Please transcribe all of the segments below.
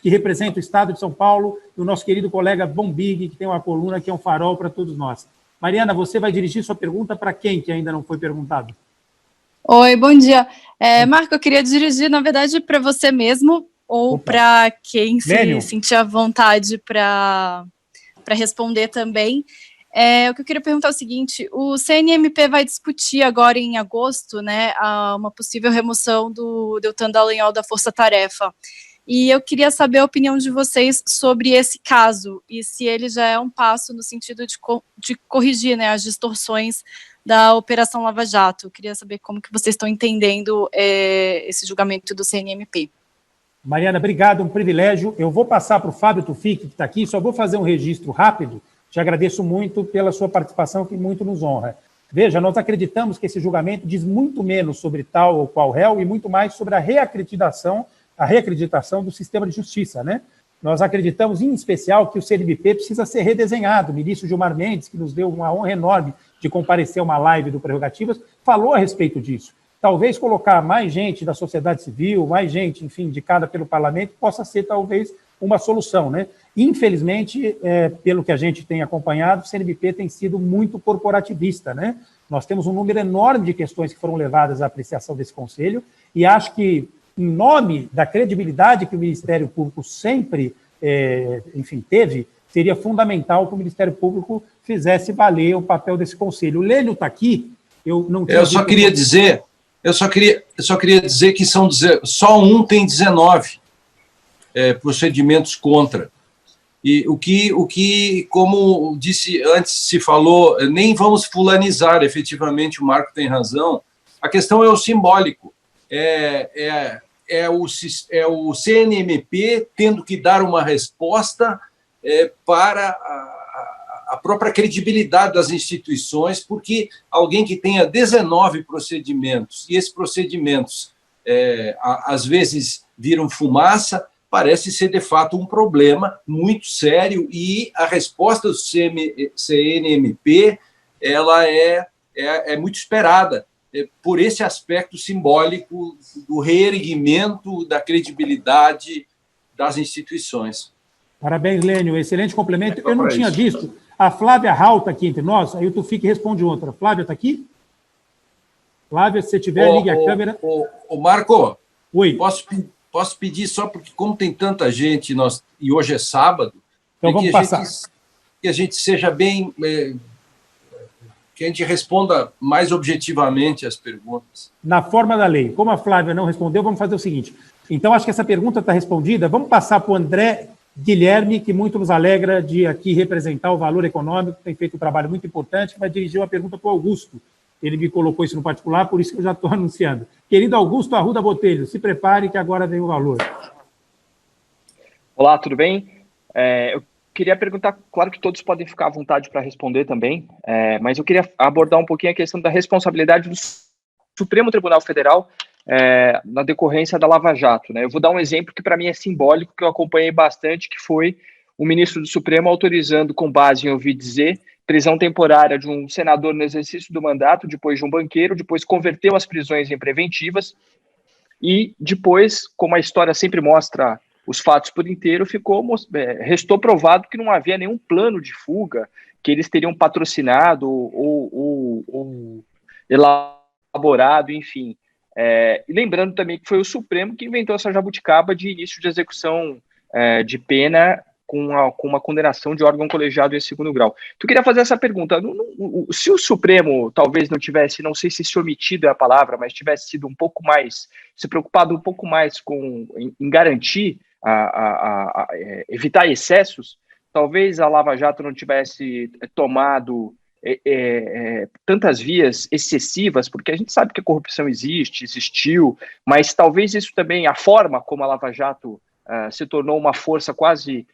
que representa o Estado de São Paulo, e o nosso querido colega Bombig, que tem uma coluna que é um farol para todos nós. Mariana, você vai dirigir sua pergunta para quem que ainda não foi perguntado? Oi, bom dia. Marco, eu queria dirigir, na verdade, para você mesmo, ou para quem se sentir à vontade para responder também. O que eu queria perguntar é o seguinte: o CNMP vai discutir agora em agosto, né, uma possível remoção do Deltan Dallagnol da Força Tarefa. E eu queria saber a opinião de vocês sobre esse caso, e se ele já é um passo no sentido de corrigir, né, as distorções da Operação Lava Jato. Eu queria saber como que vocês estão entendendo esse julgamento do CNMP. Mariana, obrigado, um privilégio. Eu vou passar para o Fábio Tufik, que está aqui, só vou fazer um registro rápido. Te agradeço muito pela sua participação, que muito nos honra. Veja, nós acreditamos que esse julgamento diz muito menos sobre tal ou qual réu e muito mais sobre a reacreditação do sistema de justiça, né? Nós acreditamos, em especial, que o CNMP precisa ser redesenhado. O ministro Gilmar Mendes, que nos deu uma honra enorme de comparecer a uma live do Prerrogativas, falou a respeito disso. Talvez colocar mais gente da sociedade civil, mais gente, enfim, indicada pelo parlamento, possa ser, talvez, uma solução, né? Infelizmente, pelo que a gente tem acompanhado, o CNMP tem sido muito corporativista, né? Nós temos um número enorme de questões que foram levadas à apreciação desse Conselho, e acho que, em nome da credibilidade que o Ministério Público sempre, enfim, teve, seria fundamental que o Ministério Público fizesse valer o papel desse Conselho. O Lênio está aqui, eu só queria dizer que só um tem 19 procedimentos contra. E o que, como disse antes, se falou, nem vamos fulanizar, efetivamente, o Marco tem razão, a questão é o simbólico. É o CNMP tendo que dar uma resposta para a própria credibilidade das instituições, porque alguém que tenha 19 procedimentos, e esses procedimentos, às vezes, viram fumaça, parece ser, de fato, um problema muito sério, e a resposta do CNMP ela é muito esperada, por esse aspecto simbólico do reerguimento da credibilidade das instituições. Parabéns, Lênio. Excelente complemento. Eu não tinha visto. A Flávia Hall está aqui entre nós, aí o Tufik responde outra. Flávia está aqui? Flávia, se você tiver, ligue a câmera. Marco, oi. Posso pedir, só porque, como tem tanta gente, e hoje é sábado, então vamos passar. Que a gente seja bem... que a gente responda mais objetivamente as perguntas. Na forma da lei. Como a Flávia não respondeu, vamos fazer o seguinte. Então, acho que essa pergunta está respondida. Vamos passar para o André Guilherme, que muito nos alegra de aqui representar o Valor Econômico, tem feito um trabalho muito importante, vai dirigir uma pergunta para o Augusto. Ele me colocou isso no particular, por isso que eu já estou anunciando. Querido Augusto Arruda Botelho, se prepare que agora vem o Valor. Olá, tudo bem? Eu queria perguntar, claro que todos podem ficar à vontade para responder também, mas eu queria abordar um pouquinho a questão da responsabilidade do Supremo Tribunal Federal na decorrência da Lava Jato, né? Eu vou dar um exemplo que para mim é simbólico, que eu acompanhei bastante, que foi o ministro do Supremo autorizando, com base em ouvir dizer, prisão temporária de um senador no exercício do mandato, depois de um banqueiro, depois converteu as prisões em preventivas, e depois, como a história sempre mostra os fatos por inteiro, restou provado que não havia nenhum plano de fuga, que eles teriam patrocinado ou elaborado, enfim. E lembrando também que foi o Supremo que inventou essa jabuticaba de início de execução de pena com uma condenação de órgão colegiado em segundo grau. Então, eu queria fazer essa pergunta. Se o Supremo talvez não tivesse, não sei se omitido é a palavra, mas tivesse sido um pouco mais, se preocupado um pouco mais em garantir, evitar excessos, talvez a Lava Jato não tivesse tomado tantas vias excessivas, porque a gente sabe que a corrupção existiu, mas talvez isso também, a forma como a Lava Jato se tornou uma força quase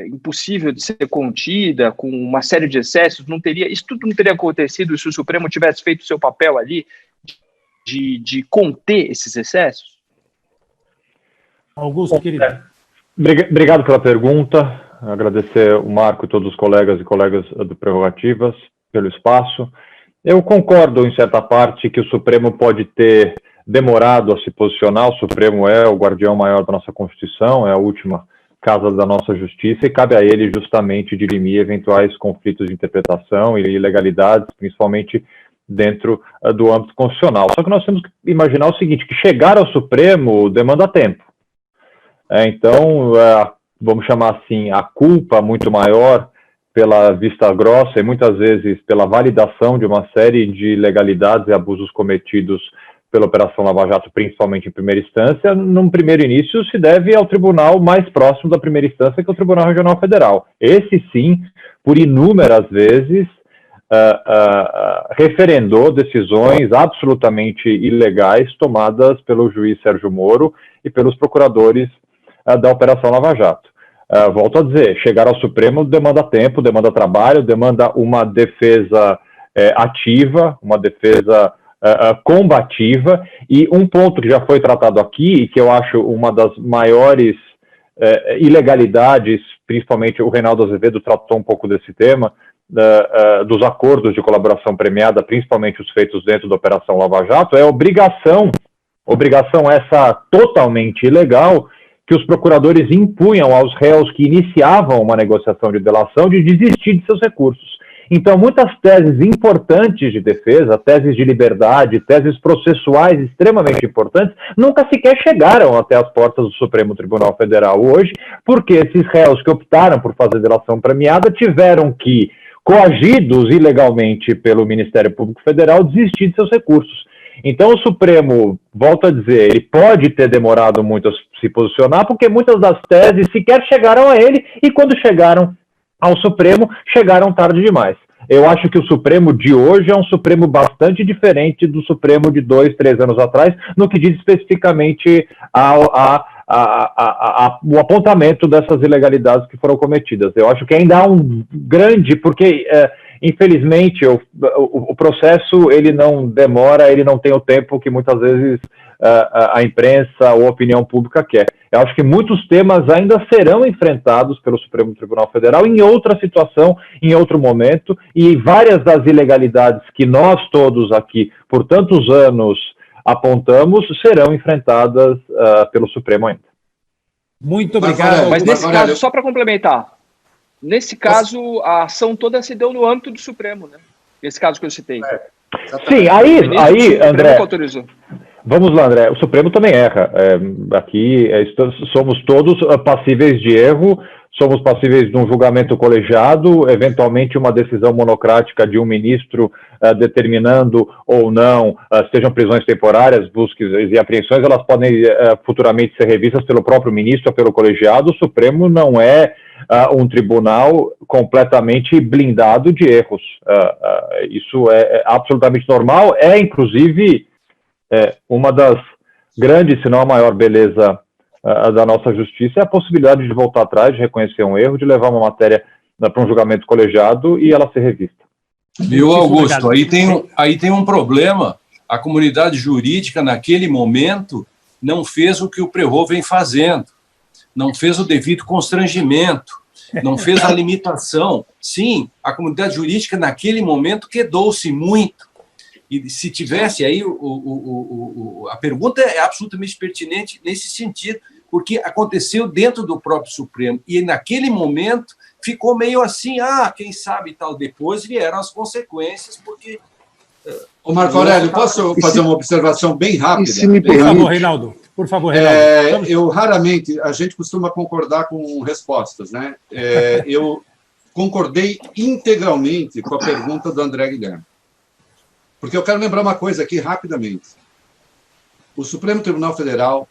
impossível de ser contida, com uma série de excessos, isso tudo não teria acontecido se o Supremo tivesse feito o seu papel ali de conter esses excessos? Augusto, querido. Obrigado pela pergunta, agradecer o Marco e todos os colegas e colegas do Prerrogativas pelo espaço. Eu concordo, em certa parte, que o Supremo pode ter demorado a se posicionar. O Supremo é o guardião maior da nossa Constituição, é a última casas da nossa justiça, e cabe a ele justamente dirimir eventuais conflitos de interpretação e ilegalidades, principalmente dentro do âmbito constitucional. Só que nós temos que imaginar o seguinte, que chegar ao Supremo demanda tempo. Então, vamos chamar assim, a culpa muito maior pela vista grossa e muitas vezes pela validação de uma série de ilegalidades e abusos cometidos pela Operação Lava Jato, principalmente em primeira instância, num primeiro início se deve ao tribunal mais próximo da primeira instância, que é o Tribunal Regional Federal. Esse sim, por inúmeras vezes, referendou decisões absolutamente ilegais tomadas pelo juiz Sérgio Moro e pelos procuradores da Operação Lava Jato. Volto a dizer, chegar ao Supremo demanda tempo, demanda trabalho, demanda uma defesa ativa, uma defesa combativa, e um ponto que já foi tratado aqui, e que eu acho uma das maiores ilegalidades, principalmente o Reinaldo Azevedo tratou um pouco desse tema, dos acordos de colaboração premiada, principalmente os feitos dentro da Operação Lava Jato, é obrigação essa totalmente ilegal, que os procuradores impunham aos réus que iniciavam uma negociação de delação de desistir de seus recursos. Então, muitas teses importantes de defesa, teses de liberdade, teses processuais extremamente importantes, nunca sequer chegaram até as portas do Supremo Tribunal Federal hoje, porque esses réus que optaram por fazer delação premiada tiveram que, coagidos ilegalmente pelo Ministério Público Federal, desistir de seus recursos. Então, o Supremo, volto a dizer, ele pode ter demorado muito a se posicionar, porque muitas das teses sequer chegaram a ele, e quando chegaram ao Supremo, chegaram tarde demais. Eu acho que o Supremo de hoje é um Supremo bastante diferente do Supremo de 2, 3 anos atrás, no que diz especificamente o apontamento dessas ilegalidades que foram cometidas. Eu acho que ainda há um grande, porque infelizmente o processo ele não demora, ele não tem o tempo que muitas vezes a imprensa ou a opinião pública quer. Eu acho que muitos temas ainda serão enfrentados pelo Supremo Tribunal Federal em outra situação, em outro momento, e várias das ilegalidades que nós todos aqui, por tantos anos, apontamos, serão enfrentadas pelo Supremo ainda. Muito obrigado. Mas nesse caso, só para complementar, nesse caso, a ação toda se deu no âmbito do Supremo, né? Esse caso que eu citei. Sim, aí André... autorizou. Vamos lá, André, o Supremo também erra. Aqui somos todos passíveis de erro, somos passíveis de um julgamento colegiado, eventualmente uma decisão monocrática de um ministro determinando ou não, sejam prisões temporárias, buscas e apreensões, elas podem futuramente ser revistas pelo próprio ministro ou pelo colegiado. O Supremo não é um tribunal completamente blindado de erros. Isso é absolutamente normal, inclusive... uma das grandes, se não a maior beleza da nossa justiça é a possibilidade de voltar atrás, de reconhecer um erro, de levar uma matéria para um julgamento colegiado e ela ser revista. Viu, Augusto? Aí tem um problema. A comunidade jurídica, naquele momento, não fez o que o Prerrot vem fazendo. Não fez o devido constrangimento. Não fez a limitação. Sim, a comunidade jurídica, naquele momento, quedou-se muito. E se tivesse aí, a pergunta é absolutamente pertinente nesse sentido, porque aconteceu dentro do próprio Supremo, e naquele momento ficou meio assim, quem sabe tal, depois vieram as consequências, porque... Ô Marco Aurélio, posso fazer uma observação bem rápida? Se me permite. Por favor, Reinaldo. Eu raramente, a gente costuma concordar com respostas, né? Eu concordei integralmente com a pergunta do André Guilherme. Porque eu quero lembrar uma coisa aqui rapidamente. O Supremo Tribunal Federal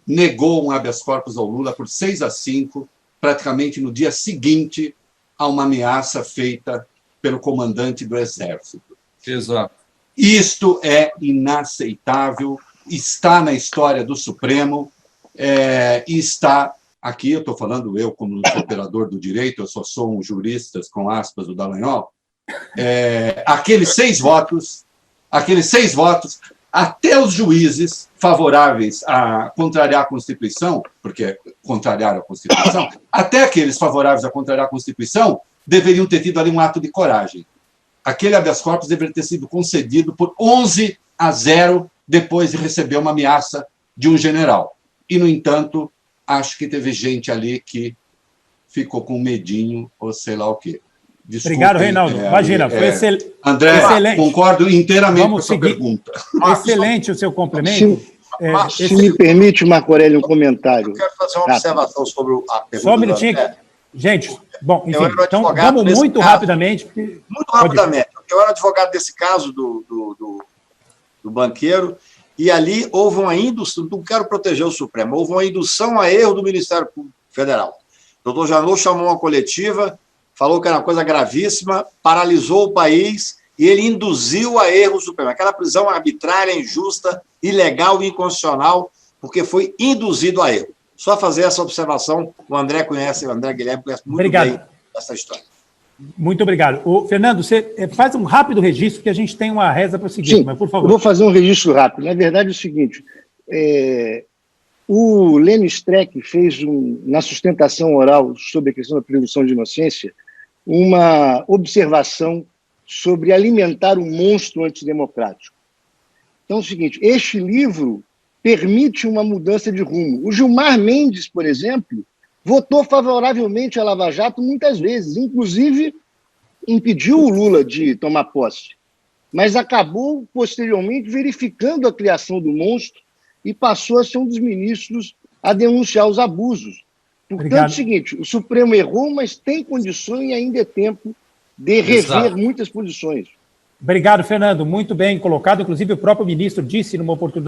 negou um habeas corpus ao Lula por 6-5, praticamente no dia seguinte a uma ameaça feita pelo comandante do Exército. Exato. Isto é inaceitável, está na história do Supremo, e está aqui, eu estou falando eu como operador do direito, eu só sou um jurista, com aspas, do Dallagnol, aqueles 6 votos, até os juízes favoráveis a contrariar a Constituição, porque contrariaram a Constituição, até aqueles favoráveis a contrariar a Constituição deveriam ter tido ali um ato de coragem. Aquele habeas corpus deveria ter sido concedido por 11-0 depois de receber uma ameaça de um general. E, no entanto, acho que teve gente ali que ficou com medinho ou sei lá o quê. Desculpem, obrigado, Reinaldo. Imagina, foi André, excelente. Concordo inteiramente com a sua pergunta. Excelente o seu complemento. Se me permite, Marco Aurélio, um comentário. Eu quero fazer uma observação sobre a pergunta. Só um minutinho. Gente, bom, enfim, então vamos muito rapidamente. Muito rapidamente. Eu era advogado desse caso do banqueiro, e ali houve uma indução, não quero proteger o Supremo, houve uma indução a erro do Ministério Público Federal. O doutor Janot chamou uma coletiva, falou que era uma coisa gravíssima, paralisou o país e ele induziu a erro o Supremo. Aquela prisão arbitrária, injusta, ilegal e inconstitucional, porque foi induzido a erro. Só fazer essa observação, o André Guilherme conhece muito bem essa história. Muito obrigado. Fernando, você faz um rápido registro, que a gente tem uma reza para o seguinte, Sim, mas por favor. Eu vou fazer um registro rápido. Na verdade é o seguinte, o Lênio Streck fez, na sustentação oral sobre a questão da presunção de inocência, uma observação sobre alimentar o monstro antidemocrático. Então é o seguinte, este livro permite uma mudança de rumo. O Gilmar Mendes, por exemplo, votou favoravelmente a Lava Jato muitas vezes, inclusive impediu o Lula de tomar posse, mas acabou posteriormente verificando a criação do monstro e passou a ser um dos ministros a denunciar os abusos. Portanto, é o seguinte, o Supremo errou, mas tem condições e ainda é tempo de rever muitas posições. Obrigado, Fernando. Muito bem colocado. Inclusive, o próprio ministro disse numa oportunidade